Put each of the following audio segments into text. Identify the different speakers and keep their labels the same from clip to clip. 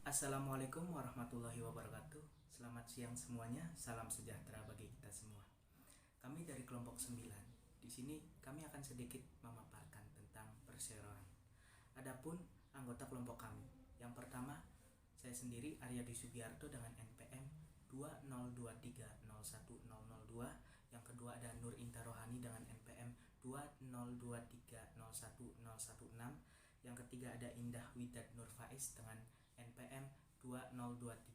Speaker 1: Assalamualaikum warahmatullahi wabarakatuh. Selamat siang semuanya. Salam sejahtera bagi kita semua. Kami dari kelompok 9. Di sini kami akan sedikit memaparkan tentang perseroan. Adapun anggota kelompok kami. Yang pertama, saya sendiri Aryadi Sugiarto dengan NPM 202301002. Yang kedua ada Nur Inta Rohani dengan NPM 202301016. Yang ketiga ada Indah Widad Nur Faiz dengan NPM 202301037,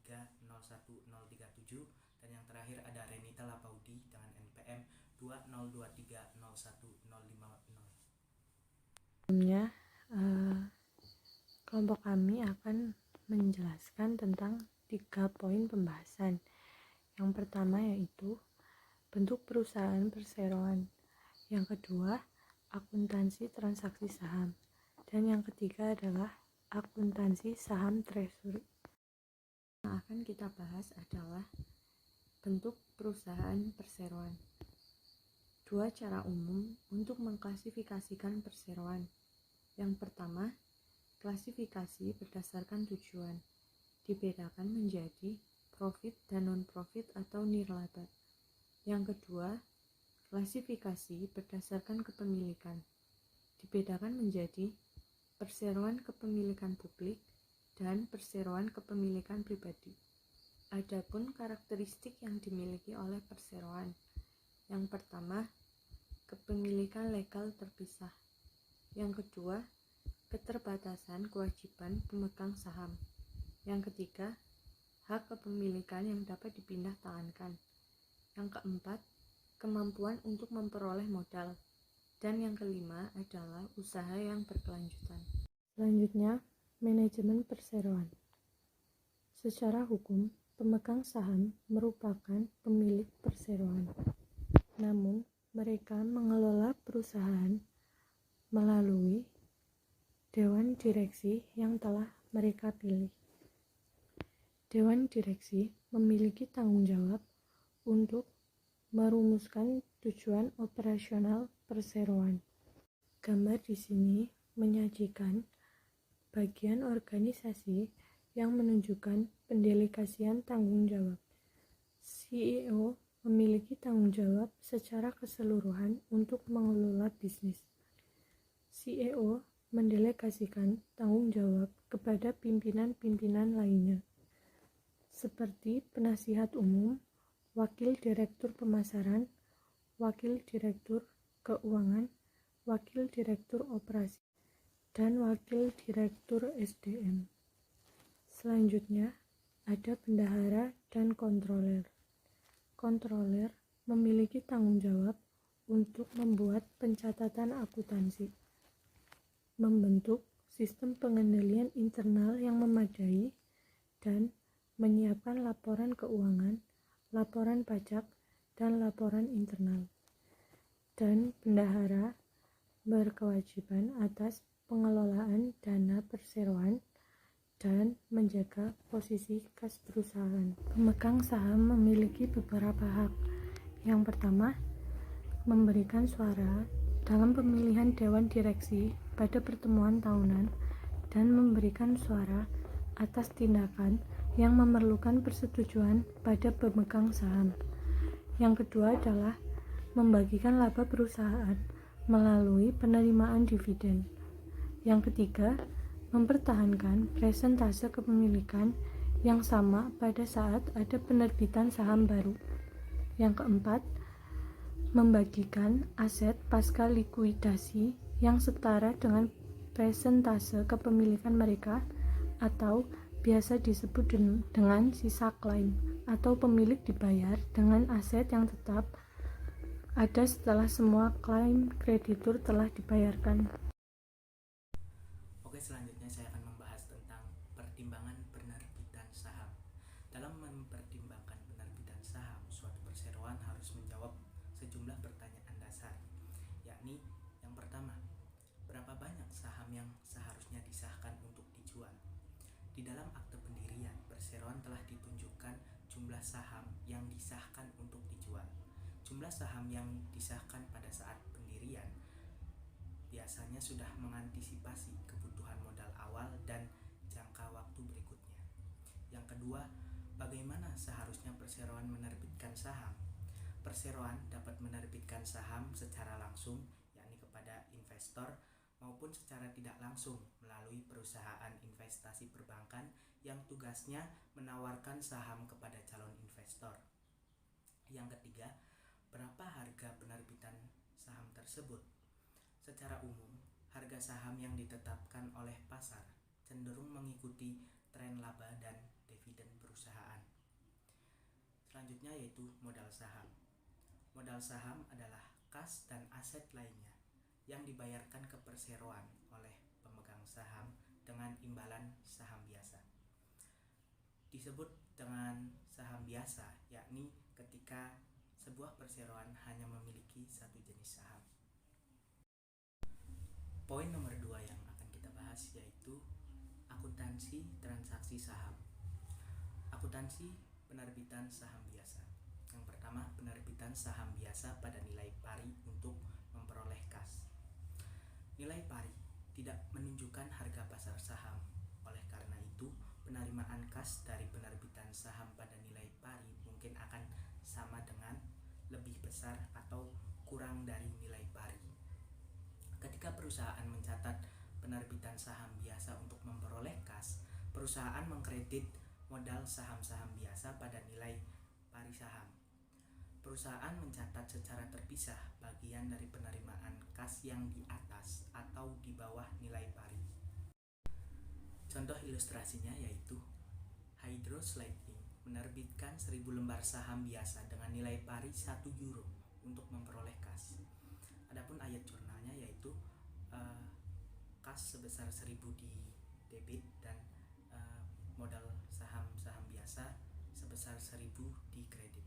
Speaker 1: dan yang terakhir ada Renita Lapaudi dengan NPM 202301050.
Speaker 2: Sebelumnya, kelompok kami akan menjelaskan tentang 3 poin pembahasan. Yang pertama yaitu bentuk perusahaan perseroan. Yang kedua, akuntansi transaksi saham. Dan yang ketiga adalah akuntansi saham treasury. Yang akan kita bahas adalah bentuk perusahaan perseroan. 2 cara umum untuk mengklasifikasikan perseroan. Yang pertama, klasifikasi berdasarkan tujuan. Dibedakan menjadi profit dan non-profit atau nirlaba. Yang kedua, klasifikasi berdasarkan kepemilikan. Dibedakan menjadi perseroan kepemilikan publik dan perseroan kepemilikan pribadi. Adapun karakteristik yang dimiliki oleh perseroan. Yang pertama, kepemilikan legal terpisah. Yang kedua, keterbatasan kewajiban pemegang saham. Yang ketiga, hak kepemilikan yang dapat dipindah tangankan. Yang keempat, kemampuan untuk memperoleh modal. Dan yang kelima adalah usaha yang berkelanjutan. Selanjutnya, manajemen perseroan. Secara hukum, pemegang saham merupakan pemilik perseroan. Namun, mereka mengelola perusahaan melalui dewan direksi yang telah mereka pilih. Dewan direksi memiliki tanggung jawab untuk merumuskan tujuan operasional perseroan. Gambar di sini menyajikan bagian organisasi yang menunjukkan pendelegasian tanggung jawab. CEO memiliki tanggung jawab secara keseluruhan untuk mengelola bisnis. CEO mendelegasikan tanggung jawab kepada pimpinan-pimpinan lainnya, seperti penasihat umum, wakil direktur pemasaran, wakil direktur keuangan, wakil direktur operasi, dan wakil direktur SDM. Selanjutnya, ada bendahara dan kontroler. Kontroler memiliki tanggung jawab untuk membuat pencatatan akuntansi, membentuk sistem pengendalian internal yang memadai, dan menyiapkan laporan keuangan, laporan pajak, dan laporan internal. Dan bendahara berkewajiban atas pengelolaan dana perseroan dan menjaga posisi kas perusahaan. Pemegang saham memiliki beberapa hak. Yang pertama, memberikan suara dalam pemilihan dewan direksi pada pertemuan tahunan dan memberikan suara atas tindakan yang memerlukan persetujuan pada pemegang saham. Yang kedua adalah membagikan laba perusahaan melalui penerimaan dividen. Yang ketiga, mempertahankan presentase kepemilikan yang sama pada saat ada penerbitan saham baru. Yang keempat, membagikan aset pasca likuidasi yang setara dengan presentase kepemilikan mereka, atau biasa disebut dengan sisa klaim, atau pemilik dibayar dengan aset yang tetap ada setelah semua klaim kreditur telah dibayarkan.
Speaker 1: Oke, selanjutnya saya akan membahas tentang pertimbangan penerbitan saham. Dalam mempertimbangkan penerbitan saham, suatu perseroan harus menjawab sejumlah pertanyaan dasar, yakni yang pertama, berapa banyak saham yang seharusnya disahkan untuk dijual? Di dalam akte pendirian, perseroan telah ditunjukkan jumlah saham yang disahkan untuk dijual. Jumlah saham yang disahkan pada saat pendirian biasanya sudah mengantisipasi kebutuhan modal awal dan jangka waktu berikutnya. kedua, bagaimana seharusnya perseroan menerbitkan saham? Perseroan dapat menerbitkan saham secara langsung, yakni kepada investor, maupun secara tidak langsung melalui perusahaan investasi perbankan yang tugasnya menawarkan saham kepada calon investor. Yang ketiga, berapa harga penerbitan saham tersebut? Secara umum, harga saham yang ditetapkan oleh pasar cenderung mengikuti tren laba dan dividen perusahaan. Selanjutnya yaitu modal saham. Modal saham adalah kas dan aset lainnya yang dibayarkan ke perseroan oleh pemegang saham dengan imbalan saham biasa. Disebut dengan saham biasa, yakni ketika sebuah perseroan hanya memiliki satu jenis saham. Poin nomor 2 yang akan kita bahas yaitu akuntansi transaksi saham. Akuntansi penerbitan saham biasa. Yang pertama, penerbitan saham biasa pada nilai pari untuk memperoleh kas. Nilai pari tidak menunjukkan harga pasar saham. Oleh karena itu, penerimaan kas dari penerbitan saham pada nilai pari mungkin akan sama dengan, lebih besar, atau kurang dari nilai pari. Ketika perusahaan mencatat penerbitan saham biasa untuk memperoleh kas, perusahaan mengkredit modal saham-saham biasa pada nilai pari saham. Perusahaan mencatat secara terpisah bagian dari penerimaan kas yang di atas atau di bawah nilai pari. Contoh ilustrasinya yaitu Hydro Slide Inc. menerbitkan 1000 lembar saham biasa dengan nilai pari 1 euro untuk memperoleh kas. Adapun ayat jurnalnya yaitu kas sebesar 1000 di debit dan modal saham-saham biasa sebesar 1000 di kredit,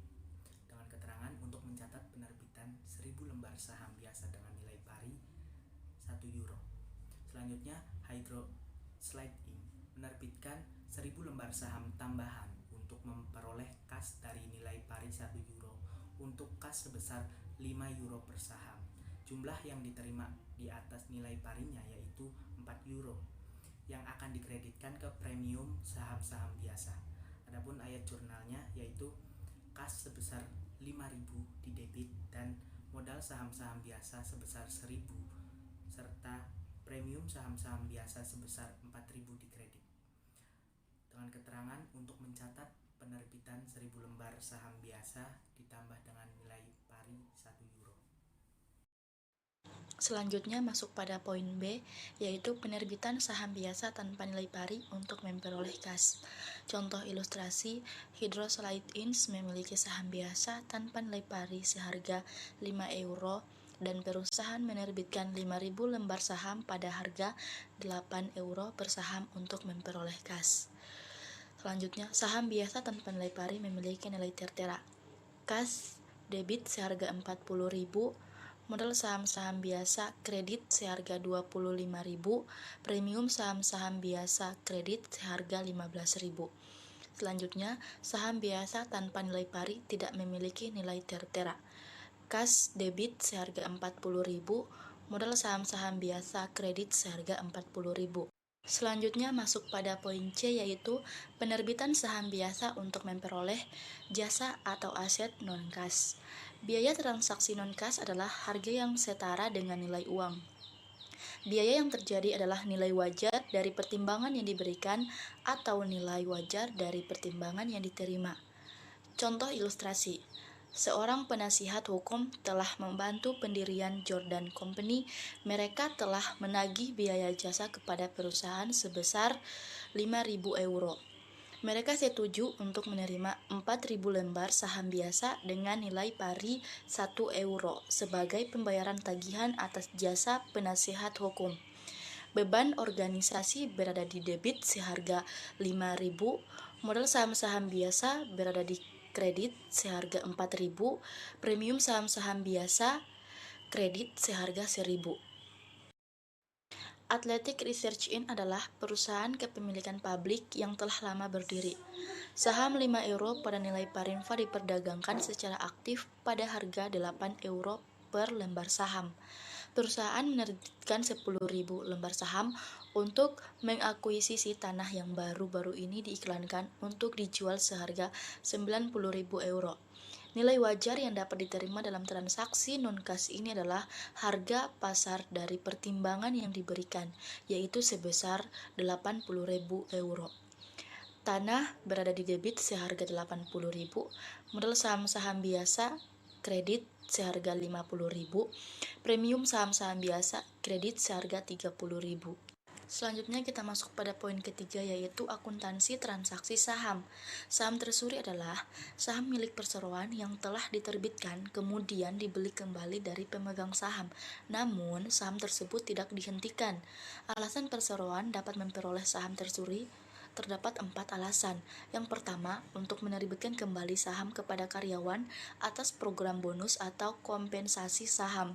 Speaker 1: dengan keterangan untuk mencatat penerbitan 1000 lembar saham biasa dengan nilai pari 1 euro. Selanjutnya, Hydro Slide Inc. menerbitkan 1000 lembar saham tambahan untuk memperoleh kas dari nilai pari 1 euro untuk kas sebesar 5 euro per saham. Jumlah yang diterima di atas nilai parinya yaitu 4 euro yang akan dikreditkan ke premium saham-saham biasa. Adapun ayat jurnalnya yaitu kas sebesar 5.000 di debit dan modal saham-saham biasa sebesar 1.000 serta premium saham-saham biasa sebesar 4.000 di kredit, dengan keterangan untuk mencatat penerbitan 1000 lembar saham biasa ditambah dengan nilai pari 1 euro.
Speaker 3: Selanjutnya masuk pada poin B, yaitu penerbitan saham biasa tanpa nilai pari untuk memperoleh kas. Contoh ilustrasi, Hydro Slide Inc. memiliki saham biasa tanpa nilai pari seharga 5 euro dan perusahaan menerbitkan 5.000 lembar saham pada harga 8 euro per saham untuk memperoleh kas. Selanjutnya, saham biasa tanpa nilai pari memiliki nilai tertera. Kas debit seharga 40.000, modal saham-saham biasa kredit seharga 25.000, premium saham-saham biasa kredit seharga 15.000. Selanjutnya, saham biasa tanpa nilai pari tidak memiliki nilai tertera. Kas debit seharga 40.000, modal saham-saham biasa kredit seharga 40.000. Selanjutnya masuk pada poin C, yaitu penerbitan saham biasa untuk memperoleh jasa atau aset non-kas. Biaya transaksi non-kas adalah harga yang setara dengan nilai uang. Biaya yang terjadi adalah nilai wajar dari pertimbangan yang diberikan atau nilai wajar dari pertimbangan yang diterima. Contoh ilustrasi, seorang penasihat hukum telah membantu pendirian Jordan Company. Mereka telah menagih biaya jasa kepada perusahaan sebesar 5.000 euro. Mereka setuju untuk menerima 4.000 lembar saham biasa dengan nilai pari 1 euro sebagai pembayaran tagihan atas jasa penasihat hukum. Beban organisasi berada di debit seharga 5.000, modal saham-saham biasa berada di kredit seharga 4.000, premium saham-saham biasa kredit seharga 1.000. Athletic Research Inc. adalah perusahaan kepemilikan publik yang telah lama berdiri. Saham 5 euro pada nilai Parinfa diperdagangkan secara aktif pada harga 8 euro per lembar saham. Perusahaan menerbitkan 10.000 lembar saham untuk mengakuisisi tanah yang baru-baru ini diiklankan untuk dijual seharga 90.000 euro. Nilai wajar yang dapat diterima dalam transaksi non-kas ini adalah harga pasar dari pertimbangan yang diberikan, yaitu sebesar 80.000 euro. Tanah berada di debit seharga 80.000, modal saham-saham biasa kredit seharga 50.000, premium saham-saham biasa kredit seharga 30.000. Selanjutnya kita masuk pada poin ketiga, yaitu akuntansi transaksi saham. Saham treasury adalah saham milik perseroan yang telah diterbitkan kemudian dibeli kembali dari pemegang saham. Namun, saham tersebut tidak dihentikan. Alasan perseroan dapat memperoleh saham treasury terdapat 4 alasan. Yang pertama, untuk menerbitkan kembali saham kepada karyawan atas program bonus atau kompensasi saham.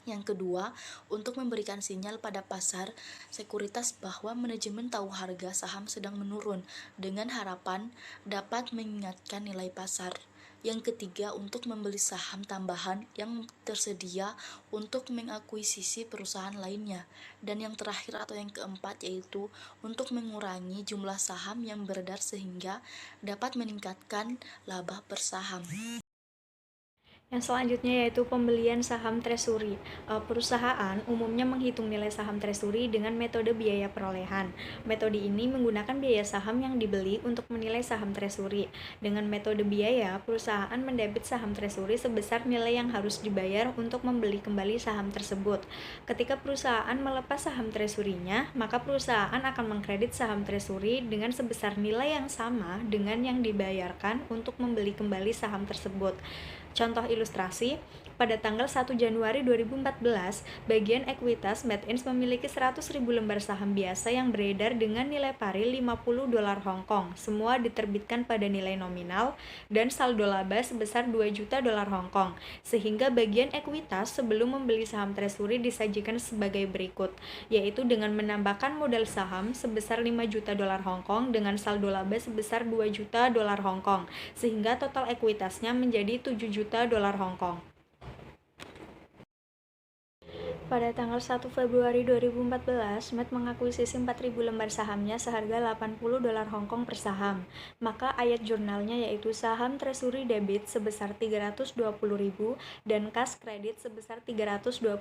Speaker 3: Yang kedua, untuk memberikan sinyal pada pasar sekuritas bahwa manajemen tahu harga saham sedang menurun dengan harapan dapat mengingatkan nilai pasar. Yang ketiga, untuk membeli saham tambahan yang tersedia untuk mengakuisisi perusahaan lainnya. Dan yang terakhir atau yang keempat, yaitu untuk mengurangi jumlah saham yang beredar sehingga dapat meningkatkan laba per saham.
Speaker 4: Yang selanjutnya yaitu pembelian saham treasury. Perusahaan umumnya menghitung nilai saham treasury dengan metode biaya perolehan. Metode ini menggunakan biaya saham yang dibeli untuk menilai saham treasury. Dengan metode biaya, perusahaan mendebit saham treasury sebesar nilai yang harus dibayar untuk membeli kembali saham tersebut. Ketika perusahaan melepas saham treasury-nya, maka perusahaan akan mengkredit saham treasury dengan sebesar nilai yang sama dengan yang dibayarkan untuk membeli kembali saham tersebut. Contoh ilustrasi, pada tanggal 1 Januari 2014, bagian ekuitas Medins memiliki 100.000 lembar saham biasa yang beredar dengan nilai pari 50 dolar Hong Kong. Semua diterbitkan pada nilai nominal dan saldo laba sebesar 2 juta dolar Hong Kong. Sehingga bagian ekuitas sebelum membeli saham treasury disajikan sebagai berikut, yaitu dengan menambahkan modal saham sebesar 5 juta dolar Hong Kong dengan saldo laba sebesar 2 juta dolar Hong Kong, sehingga total ekuitasnya menjadi 7 juta dolar Hong Kong. Pada tanggal 1 Februari 2014, Med mengakuisisi 4.000 lembar sahamnya seharga 80 dolar Hong Kong per saham. Maka ayat jurnalnya yaitu saham treasury debit sebesar 320.000 dan kas kredit sebesar 320.000.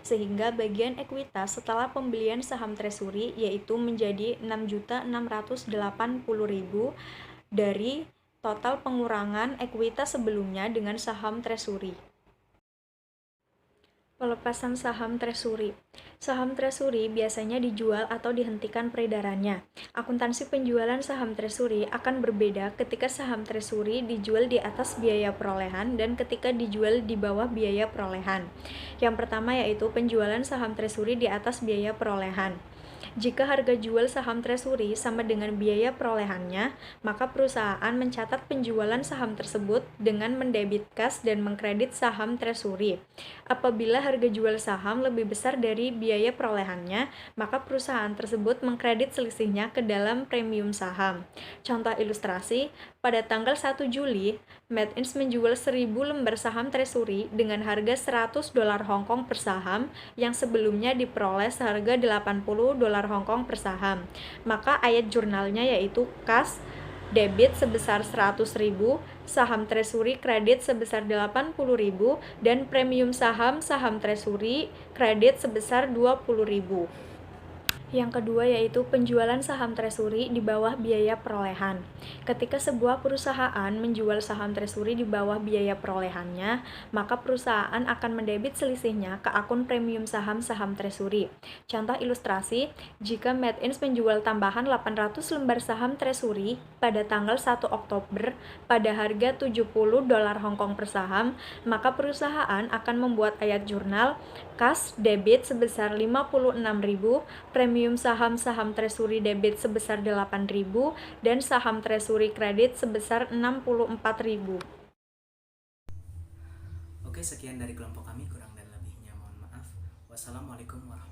Speaker 4: Sehingga bagian ekuitas setelah pembelian saham treasury yaitu menjadi 6.680.000 dari total pengurangan ekuitas sebelumnya dengan saham treasury. Pelepasan saham treasury. Saham treasury biasanya dijual atau dihentikan peredarannya. Akuntansi penjualan saham treasury akan berbeda ketika saham treasury dijual di atas biaya perolehan dan ketika dijual di bawah biaya perolehan. Yang pertama yaitu penjualan saham treasury di atas biaya perolehan. Jika harga jual saham treasury sama dengan biaya perolehannya, maka perusahaan mencatat penjualan saham tersebut dengan mendebit kas dan mengkredit saham treasury. Apabila harga jual saham lebih besar dari biaya perolehannya, maka perusahaan tersebut mengkredit selisihnya ke dalam premium saham. Contoh ilustrasi, pada tanggal 1 Juli, Medins menjual 1.000 lembar saham treasury dengan harga 100 dolar Hong Kong per saham yang sebelumnya diperoleh seharga 80 dolar Hong Kong per saham. Maka ayat jurnalnya yaitu kas debit sebesar 100.000, saham treasury kredit sebesar 80.000 dan premium saham treasury kredit sebesar 20.000. Yang kedua yaitu penjualan saham treasury di bawah biaya perolehan. Ketika sebuah perusahaan menjual saham treasury di bawah biaya perolehannya, maka perusahaan akan mendebit selisihnya ke akun premium saham treasury. Contoh ilustrasi, jika Medins menjual tambahan 800 lembar saham treasury pada tanggal 1 Oktober pada harga 70 dolar Hong Kong per saham, maka perusahaan akan membuat ayat jurnal kas debit sebesar 56.000, premium saham treasury debit sebesar 8.000 dan saham treasury kredit sebesar 64.000.
Speaker 1: Oke, sekian dari kelompok kami, kurang dan lebihnya mohon maaf. Wassalamualaikum warahmatullahi wabarakatuh.